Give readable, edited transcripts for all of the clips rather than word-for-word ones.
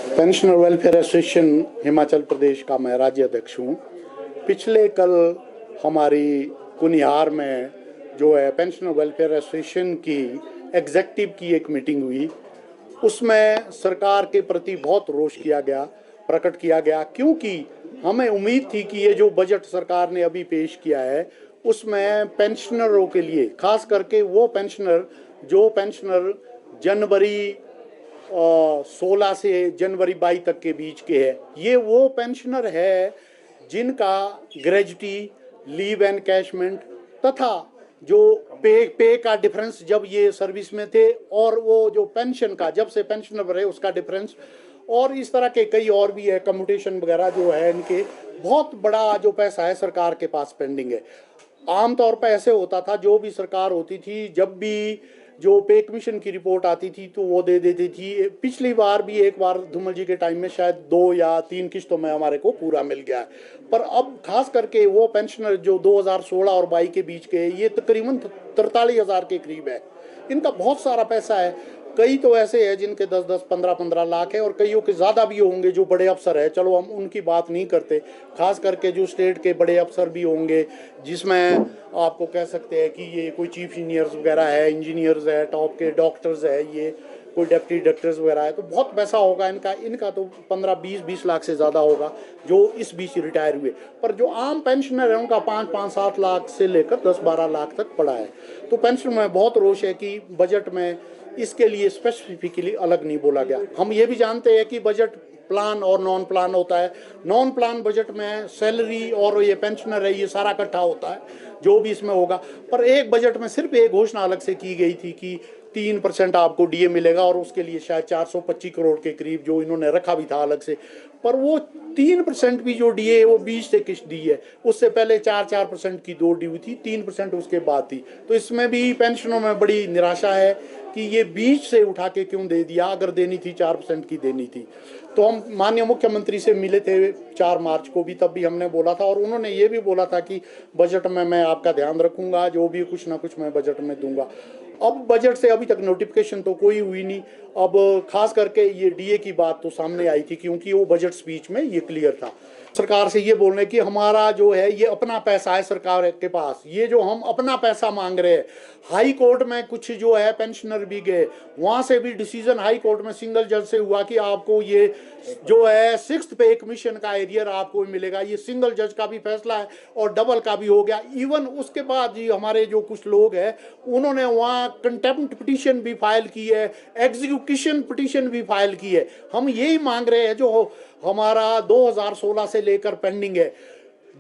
Pensioner welfare association Himachal Pradesh का मैं राज्य अध्यक्ष हूँ। पिछले कल हमारी कुनिहार में जो है पेंशनर वेलफेयर एसोसिएशन की एग्जेक्टिव की एक मीटिंग हुई। उसमें सरकार के प्रति बहुत रोष प्रकट किया गया, क्योंकि हमें उम्मीद थी कि ये जो बजट सरकार ने अभी पेश किया है उसमें पेंशनरों के लिए, खास करके वो पेंशनर जनवरी 16 से जनवरी 22 तक के बीच के है, ये वो पेंशनर है जिनका ग्रेजुटी, लीव एनकैशमेंट तथा जो पे का डिफरेंस जब ये सर्विस में थे और वो जो पेंशन का जब से पेंशनर रहे उसका डिफरेंस, और इस तरह के कई और भी है कम्यूटेशन वगैरह जो है, इनके बहुत बड़ा जो पैसा है सरकार के पास पेंडिंग है। आमतौर पर ऐसे होता था, जो भी सरकार होती थी, जब भी जो पे कमीशन की रिपोर्ट आती थी तो वो दे देती थी। पिछली बार भी एक बार धूमल जी के टाइम में शायद 2 या 3 किस्तों में हमारे को पूरा मिल गया है। पर अब खास करके वो पेंशनर जो 2016 और 22 के बीच के, ये तकरीबन 43,000 के करीब है। इनका बहुत सारा पैसा है। कई तो ऐसे हैं जिनके 10-10, 15-15 लाख है, और कईयों के ज़्यादा भी होंगे जो बड़े अफसर है। चलो हम उनकी बात नहीं करते, खास करके जो स्टेट के बड़े अफसर भी होंगे, जिसमें आपको कह सकते हैं कि ये कोई चीफ इंजीनियर्स वगैरह है, इंजीनियर्स है, टॉप के डॉक्टर्स है, ये कोई डिप्टी डॉक्टर्स वगैरह है, तो बहुत पैसा होगा इनका तो 15-20 लाख से ज़्यादा होगा जो इस बीच रिटायर हुए। पर जो आम पेंशनर है उनका 5-7 लाख से लेकर 10-12 लाख तक पड़ा है। तो पेंशन में बहुत रोष है कि बजट में इसके लिए स्पेसिफिकली अलग नहीं बोला गया। हम ये भी जानते हैं कि बजट प्लान और नॉन प्लान होता है। नॉन प्लान बजट में सैलरी और ये पेंशनर है, ये सारा इकट्ठा होता है जो भी इसमें होगा। पर एक बजट में सिर्फ एक घोषणा अलग से की गई थी कि 3% आपको डीए मिलेगा, और उसके लिए शायद 425 करोड़ के करीब जो इन्होंने रखा भी था अलग से। पर वो 3% भी जो डीए है वो बीच से किस्त दी है। उससे पहले 4% की 2 ड्यू थी, 3% उसके बाद थी। तो इसमें भी पेंशनों में बड़ी निराशा है कि ये बीच से उठा के क्यों दे दिया, अगर देनी थी 4% की देनी थी। तो हम माननीय मुख्यमंत्री से मिले थे 4 मार्च को भी, तब भी हमने बोला था, और उन्होंने ये भी बोला था कि बजट में मैं आपका ध्यान रखूंगा, जो भी कुछ ना कुछ मैं बजट में दूंगा। अब बजट से अभी तक नोटिफिकेशन तो कोई हुई नहीं। अब खास करके ये डीए की बात तो सामने आई थी, क्योंकि वो बजट स्पीच में ये क्लियर था। सरकार से ये बोल रहे कि हमारा जो है ये अपना पैसा है सरकार के पास, ये जो हम अपना पैसा मांग रहे हैं। हाई कोर्ट में कुछ जो है पेंशनर भी गए, वहां से भी डिसीजन हाई कोर्ट में सिंगल जज से हुआ कि आपको ये जो है 6th पे कमीशन का एरियर आपको मिलेगा। ये सिंगल जज का भी फैसला है और डबल का भी हो गया। इवन उसके बाद जी हमारे जो कुछ लोग हैं उन्होंने वहाँ कंटेम्प्ट पिटीशन भी फाइल की है, एग्जीक्यूशन पिटीशन भी फाइल की है। हम यही मांग रहे हैं जो हमारा 2016 से लेकर पेंडिंग है।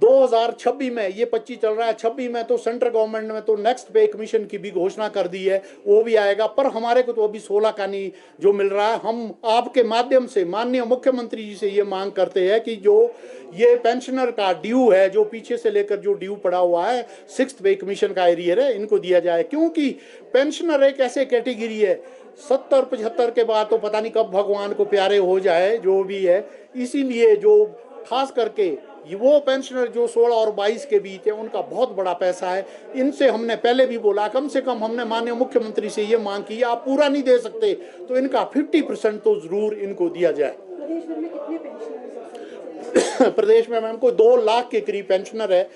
2026 में, ये 25 चल रहा है, 26 में तो सेंट्रल गवर्नमेंट में तो नेक्स्ट पे कमीशन की भी घोषणा कर दी है, वो भी आएगा। पर हमारे को तो अभी 16 का नहीं जो मिल रहा है। हम आपके माध्यम से माननीय मुख्यमंत्री जी से ये मांग करते हैं कि जो ये पेंशनर का ड्यू है, जो पीछे से लेकर जो ड्यू पड़ा हुआ है, 6th पे कमीशन का एरियर है, इनको दिया जाए। क्योंकि पेंशनर एक ऐसे कैटेगरी है, 70-75 के बाद तो पता नहीं कब भगवान को प्यारे हो जाए जो भी है। इसीलिए जो खास करके वो पेंशनर जो 16 और 22 के बीच है, उनका बहुत बड़ा पैसा है। इनसे हमने पहले भी बोला, कम से कम हमने माननीय मुख्यमंत्री से ये मांग की, आप पूरा नहीं दे सकते तो इनका 50% तो जरूर इनको दिया जाए। प्रदेश भर में कितने पेंशनर्स हैं? प्रदेश में मैम कोई 2 लाख के करीब पेंशनर है,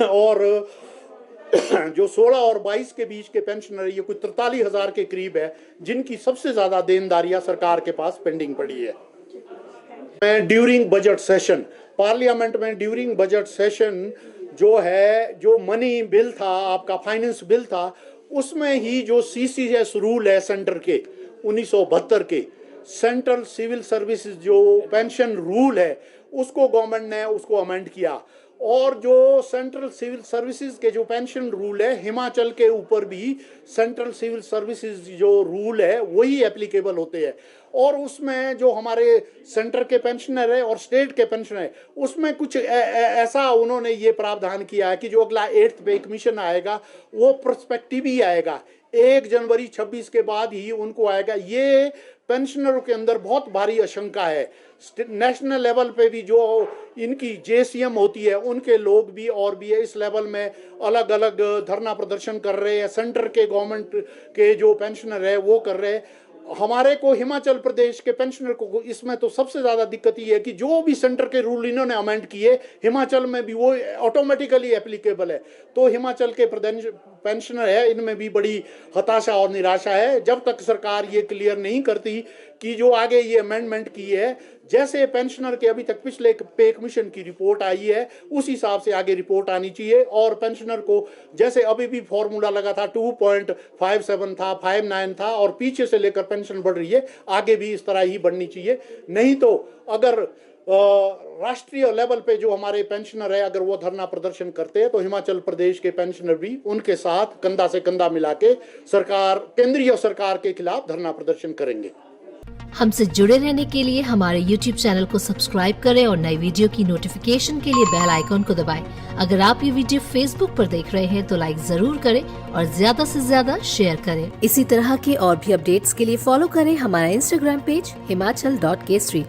और जो 16 और 22 के बीच के पेंशनर ये कोई 43,000 के करीब है, जिनकी सबसे ज्यादा देनदारियां सरकार के पास पेंडिंग पड़ी है। ड्यूरिंग बजट सेशन पार्लियामेंट में, ड्यूरिंग बजट सेशन जो है, जो मनी बिल था, आपका फाइनेंस बिल था, उसमें ही जो सीसीएस रूल है सेंटर के 1972 के, सेंट्रल सिविल सर्विसेज जो पेंशन रूल है, उसको गवर्नमेंट ने उसको अमेंड किया। और जो सेंट्रल सिविल सर्विसेज के जो पेंशन रूल है, हिमाचल के ऊपर भी सेंट्रल सिविल सर्विसेज जो रूल है वही एप्लीकेबल होते हैं। और उसमें जो हमारे सेंटर के पेंशनर है और स्टेट के पेंशनर है, उसमें कुछ ऐसा उन्होंने ये प्रावधान किया है कि जो अगला 8th पे कमीशन आएगा वो प्रोस्पेक्टिव ही आएगा, 1 जनवरी 26 के बाद ही उनको आएगा। ये पेंशनरों के अंदर बहुत भारी आशंका है। नेशनल लेवल पे भी जो इनकी जेसीएम होती है, उनके लोग भी और भी है इस लेवल में अलग अलग धरना प्रदर्शन कर रहे हैं। सेंटर के गवर्नमेंट के जो पेंशनर है वो कर रहे हैं। हमारे को हिमाचल प्रदेश के पेंशनर को इसमें तो सबसे ज़्यादा दिक्कत ये है कि जो भी सेंटर के रूल इन्होंने अमेंड किए हिमाचल में भी वो ऑटोमेटिकली एप्लीकेबल है। तो हिमाचल के पेंशनर है इनमें भी बड़ी हताशा और निराशा है जब तक सरकार ये क्लियर नहीं करती कि जो आगे ये अमेंडमेंट की है, जैसे पेंशनर के अभी तक पिछले पे कमीशन की रिपोर्ट आई है उस हिसाब से आगे रिपोर्ट आनी चाहिए। और पेंशनर को जैसे अभी भी फॉर्मूला लगा था 2.57 था, 59 था और पीछे से लेकर पेंशन बढ़ रही है, आगे भी इस तरह ही बढ़नी चाहिए। नहीं तो अगर राष्ट्रीय लेवल पे जो हमारे पेंशनर है अगर वो धरना प्रदर्शन करते हैं तो हिमाचल प्रदेश के पेंशनर भी उनके साथ कंधा से कंधा मिला के केंद्रीय सरकार के खिलाफ धरना प्रदर्शन करेंगे। हमसे जुड़े रहने के लिए हमारे YouTube चैनल को सब्सक्राइब करें और नई वीडियो की नोटिफिकेशन के लिए बेल आइकॉन को दबाएं। अगर आप ये वीडियो Facebook पर देख रहे हैं तो लाइक जरूर करें और ज्यादा से ज्यादा शेयर करें। इसी तरह के और भी अपडेट्स के लिए फॉलो करें हमारा Instagram पेज himachal.kesri।